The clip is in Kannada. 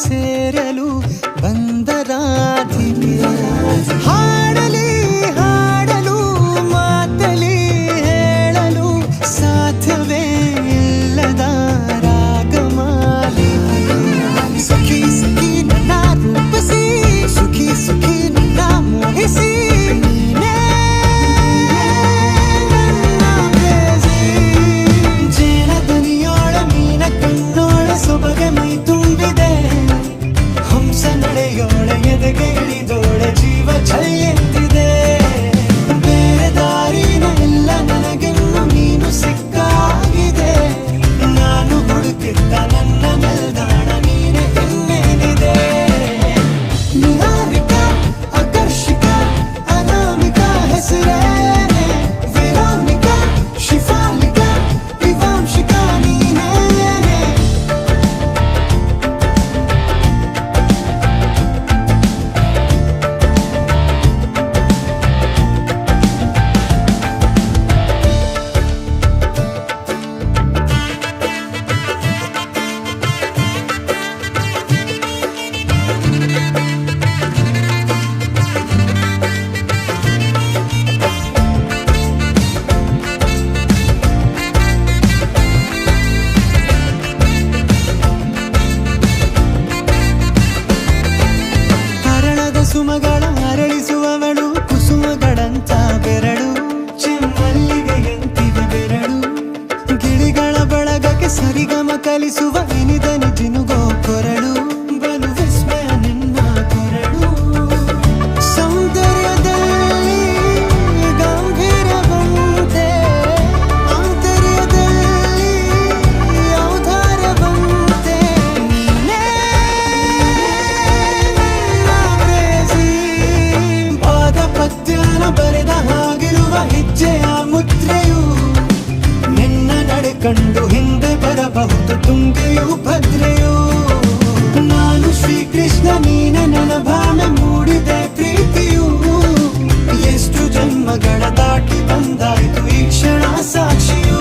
ಸೇರಲು ಬಂದ ರಾಧಿಕೆ ಹಾಡಲಿ ಹಾಡಲು ಮಾತಲಿ ಹೇಳಲು ಸಾಧ್ಯವೇ ಇಲ್ಲದ ರಾಗಮಾಲಿಕೆ ಸಖಿ ಸಖಿ ನನ್ನ ರೂಪಿಸಿ ಸುಖಿ ಸುಖಿ ನನ್ನ ಮೋಹಿಸಿ ನೀನೇ ನನ್ನ ಪ್ರೇಯಸಿ ಜೇನ ದನಿಯೋಳ ಮೀನ ಕಣ್ಣೋಳ ಸೊಬಗೆ ಮೈ ತುಂಬಿದೆ ಹಂಸ ನಡೆಯೋಳ ಎದೆಗೆ ಇಳಿದೋಳ ಜೀವ ಛೈ ಎತ್ತಿದೆ ಬೇರೆ ದಾರಿನ ಎಲ್ಲ ನನಗೆನ್ನು ನೀನು ಸಿಕ್ಕಾಗಿದೆ ನಾನು ಹುಡುಕಿದ್ದ ನನ್ನ ನಿಲ್ದಾಣ ನೀನೆ ಇನ್ನೇನಿದೆ ನಿಹಾರಿಕ ಆಕರ್ಷಿಕ ಅನಾಮಿಕ ಹೆಸರೇನೆ ವೆರೋನಿಕ ಶಿಫಾಲಿಕ ವಿವಾಂಶಿಕ ನೀನೇನೆ ಹರಳದ ಸುಮಗಳ ಅರಳಿಸುವವಳು ಕುಸುಮಗಳಂತ ಬೆರಳು ಚೆಮ್ಮಲ್ಲಿಗೆಯಂತಿವೆ ಬೆರಳು ಗಿಳಿಗಳ ಬಳಗಕ್ಕೆ ಸರಿಗಮ ಕಲಿಸುವ ಇನಿದನಿ ಜಿನುಗೋ ಕೊರಳು ಬಲು ವಿಸ್ಮಯ ನಿನ್ನ ಕೊರಳು ಸೌಂದರ್ಯದಲ್ಲಿ ಗಂಭೀರವಂತೆ ಆಂತರ್ಯದಲ್ಲಿ ಔದಾರ್ಯವಂತೆ ನೀನೇ ನನ್ನ ಪ್ರೇಯಸಿ ಪಾದ ಪದ್ಯನ ಬರೆದ ಹಾಗಿರುವ ಹೆಜ್ಜೆಯ ಮುದ್ರೆಯು ನಿನ್ನ ನಡೆ ಕಂಡು ಹಿಂದೆ ಬರಬಹುದು ತುಂಗೆಯು ಭದ್ರೆಯು ನಾನು ಶ್ರೀಕೃಷ್ಣ ನೀನೆ ನನ್ನ ಭಾವನೆ ಮೂಡಿದೆ ಪ್ರೀತಿಯು ಎಷ್ಟು ಜನ್ಮಗಳ ದಾಟಿ ಬಂದಾಯ್ತು ಈ ಕ್ಷಣ ಸಾಕ್ಷಿಯು